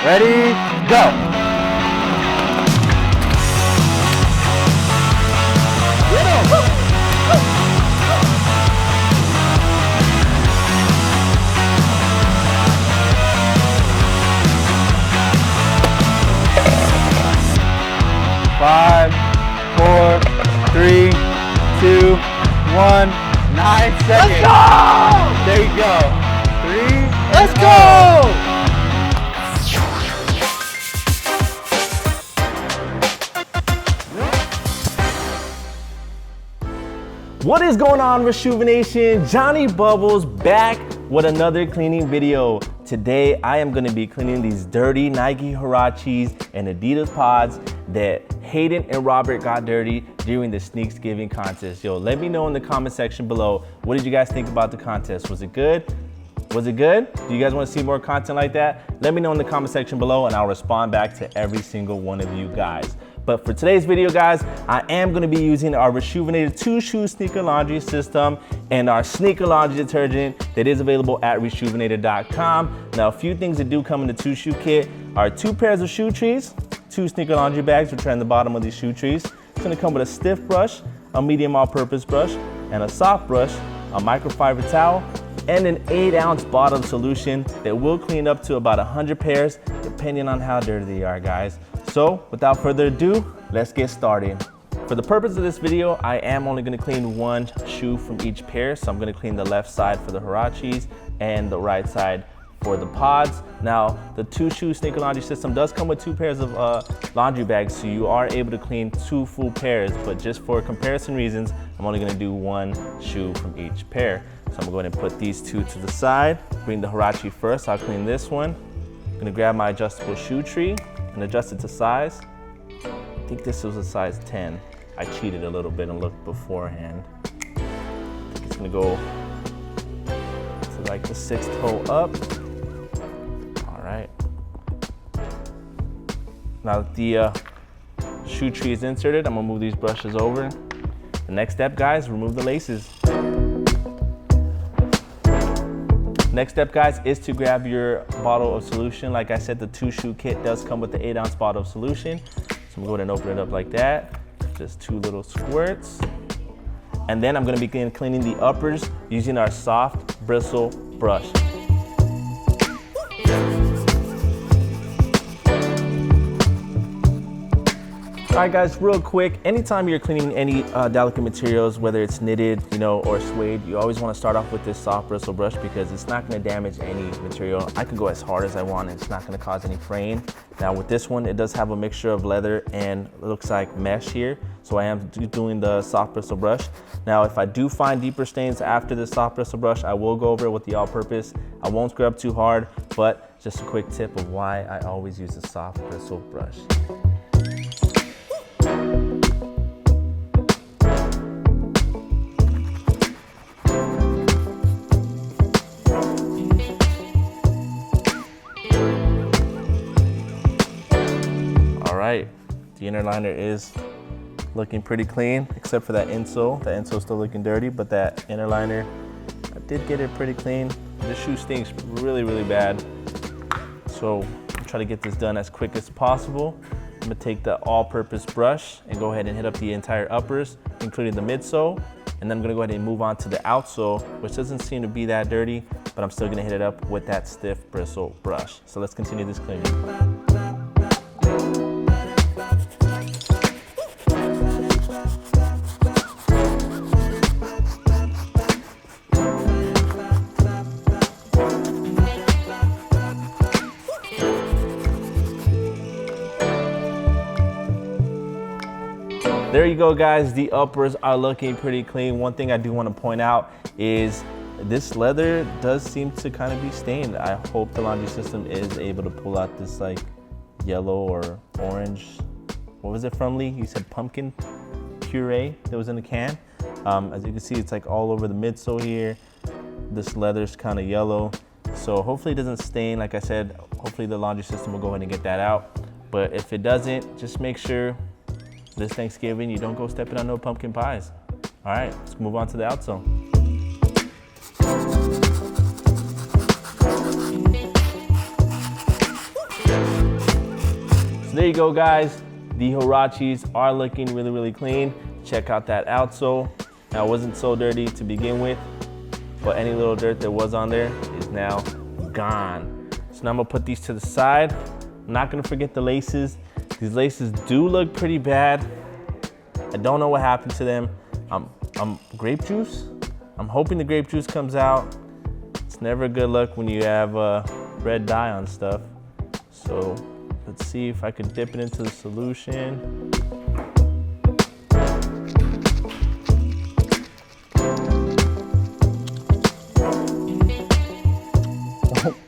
Ready, go. 5, 4, 3, 2, 1, 9 seconds. Let's go! There you go. 3. Let's go! What is going on, Rejuvenation? Johnny Bubbles back with another cleaning video. Today, I am gonna be cleaning these dirty Nike Huaraches and Adidas Pods that Hayden and Robert got dirty during the Sneaks Giving contest. Yo, let me know in the comment section below, what did you guys think about the contest? Was it good? Was it good? Do you guys want to see more content like that? Let me know in the comment section below and I'll respond back to every single one of you guys. But for today's video, guys, I am gonna be using our Rejuvenated 2-shoe sneaker laundry system and our sneaker laundry detergent that is available at rejuvenated.com. Now, a few things that do come in the 2-shoe kit are 2 pairs of shoe trees, 2 sneaker laundry bags, which are in the bottom of these shoe trees. It's gonna come with a stiff brush, a medium all-purpose brush, and a soft brush, a microfiber towel, and an 8-ounce bottle solution that will clean up to about 100 pairs, depending on how dirty they are, guys. So, without further ado, let's get started. For the purpose of this video, I am only gonna clean 1 shoe from each pair. So I'm gonna clean the left side for the Huaraches and the right side for the Pods. Now, the 2-shoe sneaker laundry system does come with 2 pairs of laundry bags, so you are able to clean 2 full pairs, but just for comparison reasons, I'm only gonna do 1 shoe from each pair. So I'm gonna go ahead and put these 2 to the side. Bring the Huarache first, I'll clean this one. I'm gonna grab my adjustable shoe tree and adjust it to size. I think this was a size 10. I cheated a little bit and looked beforehand. I think it's gonna go to like the 6th toe up. All right. Now that the shoe tree is inserted, I'm gonna move these brushes over. The next step, guys, remove the laces. Next step, guys, is to grab your bottle of solution. Like I said, the 2-shoe kit does come with the 8-ounce bottle of solution. So I'm gonna go ahead and open it up like that. Just 2 little squirts. And then I'm gonna begin cleaning the uppers using our soft bristle brush. All right, guys, real quick, anytime you're cleaning any delicate materials, whether it's knitted, or suede, you always wanna start off with this soft bristle brush because it's not gonna damage any material. I can go as hard as I want and it's not gonna cause any fraying. Now with this one, it does have a mixture of leather and it looks like mesh here. So I am doing the soft bristle brush. Now, if I do find deeper stains after the soft bristle brush, I will go over it with the all-purpose. I won't scrub too hard, but just a quick tip of why I always use a soft bristle brush. The inner liner is looking pretty clean, except for that insole. The insole's still looking dirty, but that inner liner, I did get it pretty clean. This shoe stinks really, really bad. So I'm trying to get this done as quick as possible. I'm gonna take the all-purpose brush and go ahead and hit up the entire uppers, including the midsole. And then I'm gonna go ahead and move on to the outsole, which doesn't seem to be that dirty, but I'm still gonna hit it up with that stiff bristle brush. So let's continue this cleaning. There you go, guys. The uppers are looking pretty clean. One thing I do want to point out is this leather does seem to kind of be stained. I hope the laundry system is able to pull out this like yellow or orange. What was it from, Lee? You said pumpkin puree that was in the can. As you can see, it's like all over the midsole here. This leather's kind of yellow. So hopefully it doesn't stain. Like I said, hopefully the laundry system will go ahead and get that out. But if it doesn't, just make sure this Thanksgiving you don't go stepping on no pumpkin pies. All right, let's move on to the outsole. There you go, guys. The Huaraches are looking really, really clean. Check out that outsole. Now, it wasn't so dirty to begin with, but any little dirt that was on there is now gone. So now I'm gonna put these to the side. I'm not gonna forget the laces. These laces do look pretty bad. I don't know what happened to them. Grape juice? I'm hoping the grape juice comes out. It's never a good luck when you have red dye on stuff. So let's see if I can dip it into the solution.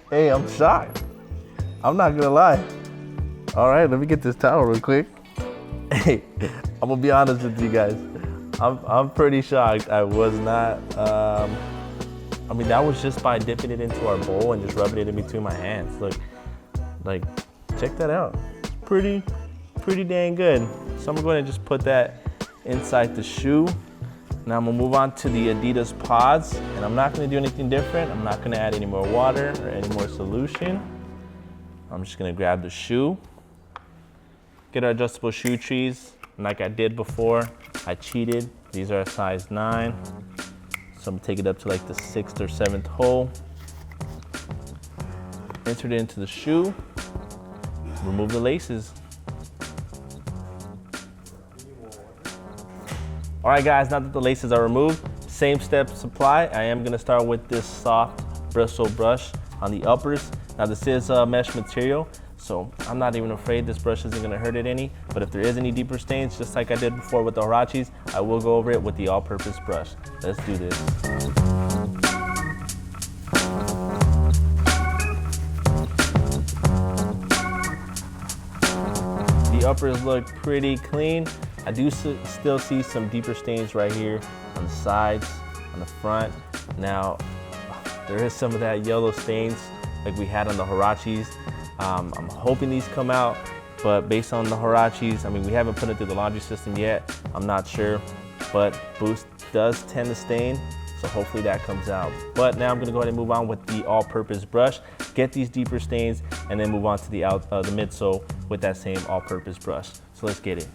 Hey, I'm shocked. I'm not gonna lie. All right, let me get this towel real quick. Hey, I'm gonna be honest with you guys. I'm pretty shocked. I was not, I mean, that was just by dipping it into our bowl and just rubbing it in between my hands. Look, like, check that out. It's pretty dang good. So I'm gonna go ahead and just put that inside the shoe. Now I'm gonna move on to the Adidas Pods, and I'm not gonna do anything different. I'm not gonna add any more water or any more solution. I'm just gonna grab the shoe, get our adjustable shoe trees. And like I did before, I cheated. These are a size 9. So I'm gonna take it up to like the 6th or 7th hole. Insert it into the shoe, remove the laces. All right, guys, now that the laces are removed, same steps apply. I am gonna start with this soft bristle brush on the uppers. Now this is mesh material, so I'm not even afraid this brush isn't gonna hurt it any, but if there is any deeper stains, just like I did before with the Huaraches, I will go over it with the all-purpose brush. Let's do this. The uppers look pretty clean. I do still see some deeper stains right here on the sides, on the front. Now, there is some of that yellow stains like we had on the Huaraches. I'm hoping these come out, but based on the Huaraches, I mean, we haven't put it through the laundry system yet. I'm not sure, but Boost does tend to stain, so hopefully that comes out. But now I'm gonna go ahead and move on with the all-purpose brush, get these deeper stains, and then move on to the midsole with that same all-purpose brush. So let's get it.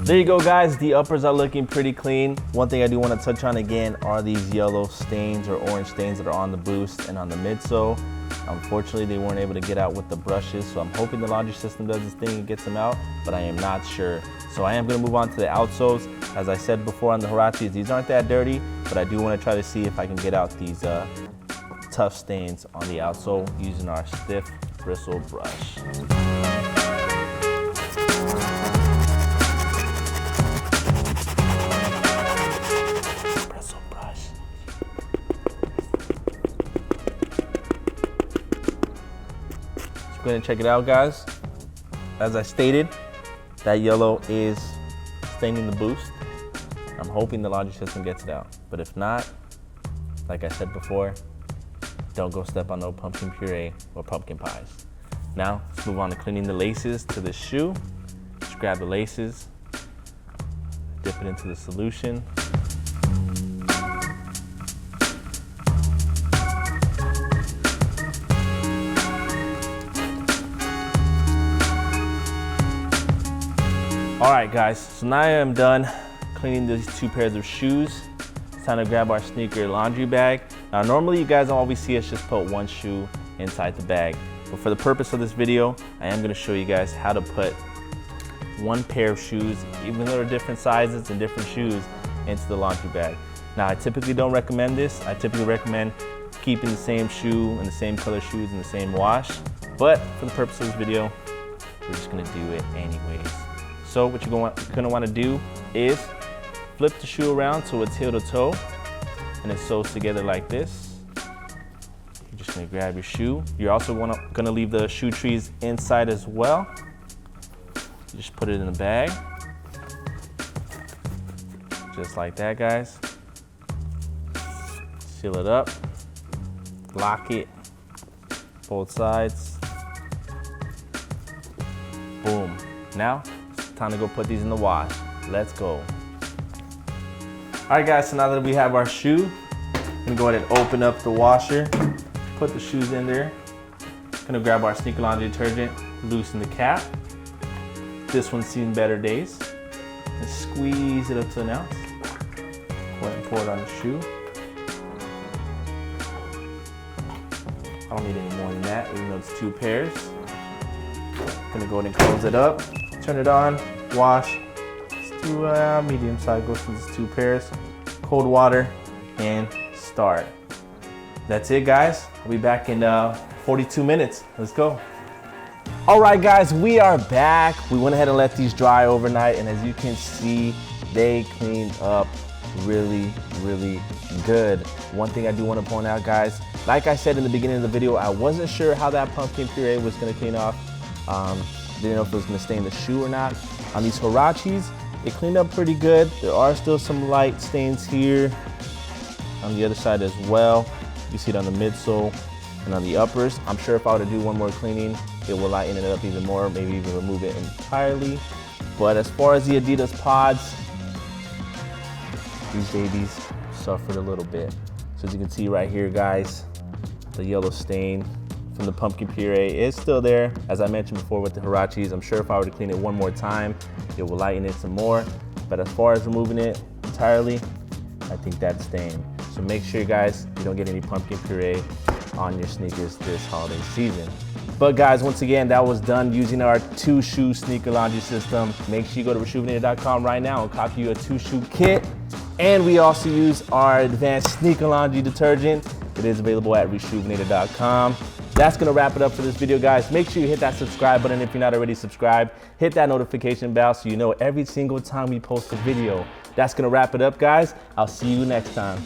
There you go, guys. The uppers are looking pretty clean. One thing I do want to touch on again are these yellow stains or orange stains that are on the Boost and on the midsole. Unfortunately, they weren't able to get out with the brushes, so I'm hoping the laundry system does this thing and gets them out, but I am not sure. So I am going to move on to the outsoles. As I said before on the Huaraches, these aren't that dirty, but I do want to try to see if I can get out these tough stains on the outsole using our stiff bristle brush. Go ahead and check it out, guys. As I stated, that yellow is staining the Boost. I'm hoping the laundry system gets it out. But if not, like I said before, don't go step on no pumpkin puree or pumpkin pies. Now, let's move on to cleaning the laces to the shoe. Just grab the laces, dip it into the solution. All right, guys, so now I am done cleaning these 2 pairs of shoes. It's time to grab our sneaker laundry bag. Now, normally you guys always see us just put 1 shoe inside the bag. But for the purpose of this video, I am gonna show you guys how to put 1 pair of shoes, even though they're different sizes and different shoes, into the laundry bag. Now, I typically don't recommend this. I typically recommend keeping the same shoe and the same color shoes in the same wash. But for the purpose of this video, we're just gonna do it anyways. So what you're gonna wanna do is flip the shoe around so it's heel to toe and it sews together like this. You're just gonna grab your shoe. You're also gonna leave the shoe trees inside as well. You just put it in the bag. Just like that, guys. Seal it up, lock it, both sides. Boom. Now, time to go put these in the wash. Let's go. All right, guys, so now that we have our shoe Gonna go ahead and open up the washer, put the shoes in there. Gonna grab our sneaker laundry detergent, loosen the cap. This one's seen better days. And squeeze it up to an ounce. Go ahead and pour it on the shoe. I don't need any more than that, even though it's 2 pairs. Gonna go ahead and close it up, turn it on, wash. Let's do a medium size, go through these 2 pairs. Cold water, and start. That's it, guys. I'll be back in 42 minutes. Let's go. All right, guys, we are back. We went ahead and let these dry overnight, and as you can see, they cleaned up really, really good. One thing I do want to point out, guys, like I said in the beginning of the video, I wasn't sure how that pumpkin puree was going to clean off. Didn't know if it was going to stay in the shoe or not. On these Huaraches, it cleaned up pretty good. There are still some light stains here on the other side as well. You see it on the midsole and on the uppers. I'm sure if I were to do one more cleaning, it will lighten it up even more, maybe even remove it entirely. But as far as the Adidas Pods, these babies suffered a little bit. So as you can see right here, guys, the yellow stain from the pumpkin puree is still there. As I mentioned before with the Huaraches, I'm sure if I were to clean it one more time, it will lighten it some more. But as far as removing it entirely, I think that's staying. So make sure, guys, you don't get any pumpkin puree on your sneakers this holiday season. But guys, once again, that was done using our 2-shoe sneaker laundry system. Make sure you go to reshoevn8.com right now and copy you a 2-shoe kit. And we also use our advanced sneaker laundry detergent. It is available at reshoevn8.com. That's gonna wrap it up for this video, guys. Make sure you hit that subscribe button if you're not already subscribed. Hit that notification bell so you know every single time we post a video. That's gonna wrap it up, guys. I'll see you next time.